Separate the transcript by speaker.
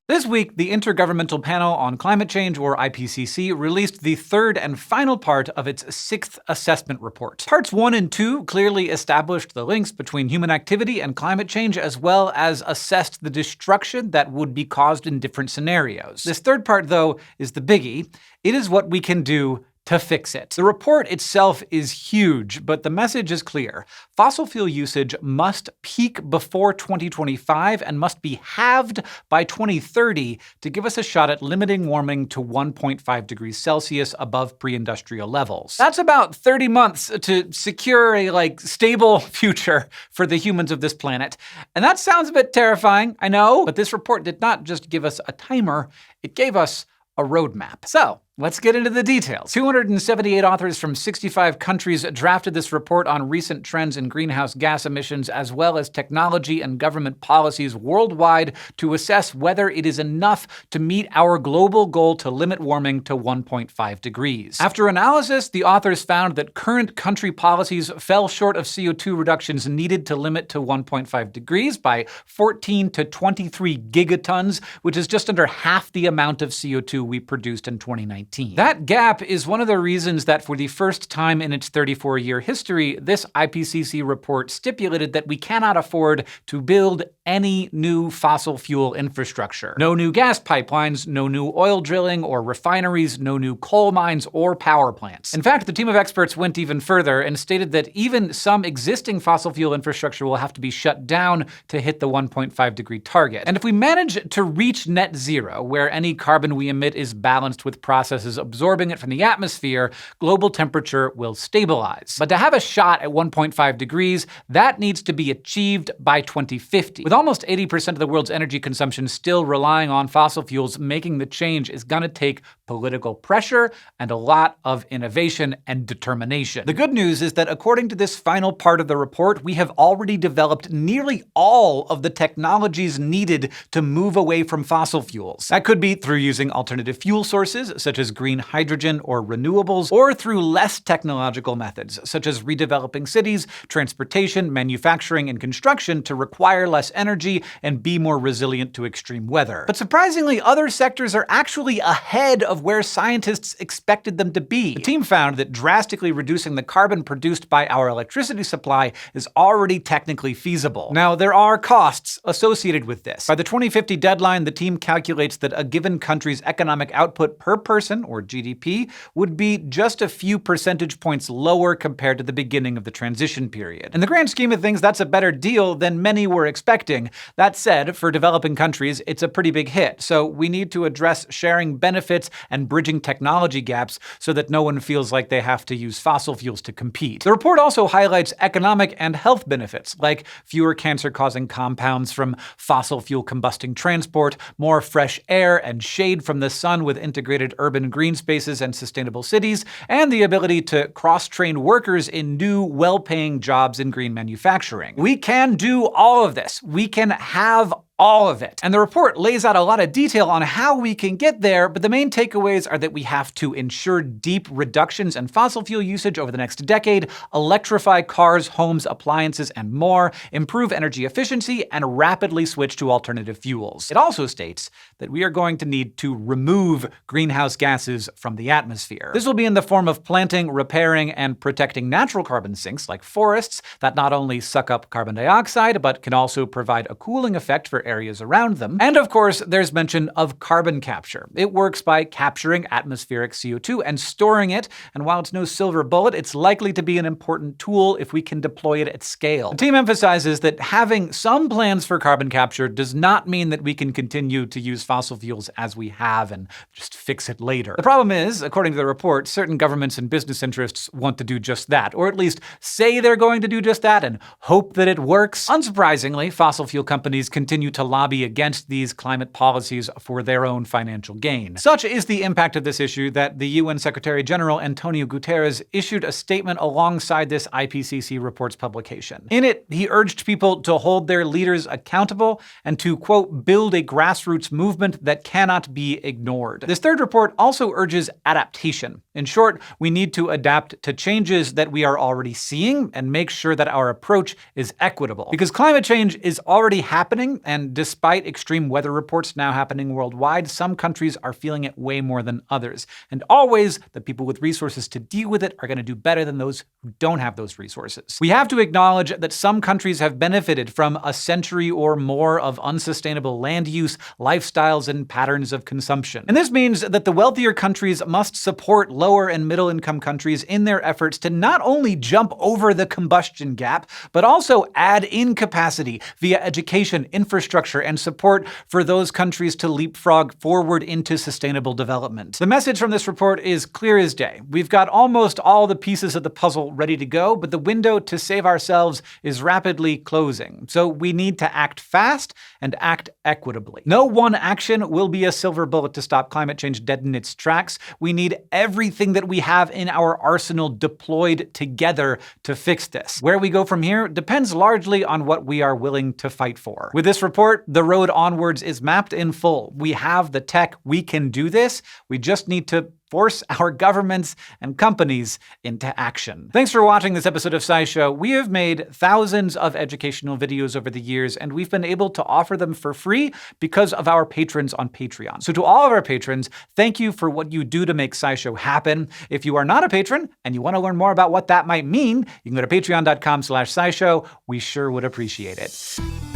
Speaker 1: This week, the Intergovernmental Panel on Climate Change, or IPCC, released the third and final part of its sixth assessment report. Parts 1 and 2 clearly established the links between human activity and climate change, as well as assessed the destruction that would be caused in different scenarios. This third part, though, is the biggie. It is what we can do to fix it. The report itself is huge, but the message is clear. Fossil fuel usage must peak before 2025 and must be halved by 2030 to give us a shot at limiting warming to 1.5 degrees Celsius above pre-industrial levels. That's about 30 months to secure a, stable future for the humans of this planet. And that sounds a bit terrifying, I know, but this report did not just give us a timer, it gave us a roadmap. So, let's get into the details. 278 authors from 65 countries drafted this report on recent trends in greenhouse gas emissions, as well as technology and government policies worldwide to assess whether it is enough to meet our global goal to limit warming to 1.5 degrees. After analysis, the authors found that current country policies fell short of CO2 reductions needed to limit to 1.5 degrees by 14 to 23 gigatons, which is just under half the amount of CO2 we produced in 2019. That gap is one of the reasons that for the first time in its 34-year history, this IPCC report stipulated that we cannot afford to build any new fossil fuel infrastructure. No new gas pipelines, no new oil drilling or refineries, no new coal mines or power plants. In fact, the team of experts went even further and stated that even some existing fossil fuel infrastructure will have to be shut down to hit the 1.5 degree target. And if we manage to reach net zero, where any carbon we emit is balanced with processes absorbing it from the atmosphere, global temperature will stabilize. But to have a shot at 1.5 degrees, that needs to be achieved by 2050. With almost 80% of the world's energy consumption still relying on fossil fuels, making the change is gonna take political pressure and a lot of innovation and determination. The good news is that according to this final part of the report, we have already developed nearly all of the technologies needed to move away from fossil fuels. That could be through using alternative fuel sources, such as green hydrogen or renewables, or through less technological methods, such as redeveloping cities, transportation, manufacturing, and construction to require less energy and be more resilient to extreme weather. But surprisingly, other sectors are actually ahead of where scientists expected them to be. The team found that drastically reducing the carbon produced by our electricity supply is already technically feasible. Now, there are costs associated with this. By the 2050 deadline, the team calculates that a given country's economic output per person, or GDP, would be just a few percentage points lower compared to the beginning of the transition period. In the grand scheme of things, that's a better deal than many were expecting. That said, for developing countries, it's a pretty big hit, so we need to address sharing benefits and bridging technology gaps so that no one feels like they have to use fossil fuels to compete. The report also highlights economic and health benefits, like fewer cancer-causing compounds from fossil fuel combusting transport, more fresh air and shade from the sun with integrated urban green spaces and sustainable cities, and the ability to cross-train workers in new, well-paying jobs in green manufacturing. We can do all of this. We can have all of it. And the report lays out a lot of detail on how we can get there, but the main takeaways are that we have to ensure deep reductions in fossil fuel usage over the next decade, electrify cars, homes, appliances, and more, improve energy efficiency, and rapidly switch to alternative fuels. It also states that we are going to need to remove greenhouse gases from the atmosphere. This will be in the form of planting, repairing, and protecting natural carbon sinks like forests that not only suck up carbon dioxide, but can also provide a cooling effect for areas around them. And of course, there's mention of carbon capture. It works by capturing atmospheric CO2 and storing it, and while it's no silver bullet, it's likely to be an important tool if we can deploy it at scale. The team emphasizes that having some plans for carbon capture does not mean that we can continue to use fossil fuels as we have and just fix it later. The problem is, according to the report, certain governments and business interests want to do just that, or at least say they're going to do just that and hope that it works. Unsurprisingly, fossil fuel companies continue to lobby against these climate policies for their own financial gain. Such is the impact of this issue that the UN Secretary General Antonio Guterres issued a statement alongside this IPCC report's publication. In it, he urged people to hold their leaders accountable and to, quote, build a grassroots movement that cannot be ignored. This third report also urges adaptation. In short, we need to adapt to changes that we are already seeing and make sure that our approach is equitable. Because climate change is already happening, and and despite extreme weather reports now happening worldwide, some countries are feeling it way more than others. And always, the people with resources to deal with it are going to do better than those who don't have those resources. We have to acknowledge that some countries have benefited from a century or more of unsustainable land use, lifestyles, and patterns of consumption. And this means that the wealthier countries must support lower and middle income countries in their efforts to not only jump over the combustion gap, but also add in capacity via education, infrastructure, and support for those countries to leapfrog forward into sustainable development. The message from this report is clear as day. We've got almost all the pieces of the puzzle ready to go, but the window to save ourselves is rapidly closing. So we need to act fast and act equitably. No one action will be a silver bullet to stop climate change dead in its tracks. We need everything that we have in our arsenal deployed together to fix this. Where we go from here depends largely on what we are willing to fight for. With this report, the road onwards is mapped in full. We have the tech, we can do this. We just need to force our governments and companies into action. Thanks for watching this episode of SciShow. We have made thousands of educational videos over the years, and we've been able to offer them for free because of our patrons on Patreon. So to all of our patrons, thank you for what you do to make SciShow happen. If you are not a patron and you want to learn more about what that might mean, you can go to patreon.com/SciShow. We sure would appreciate it.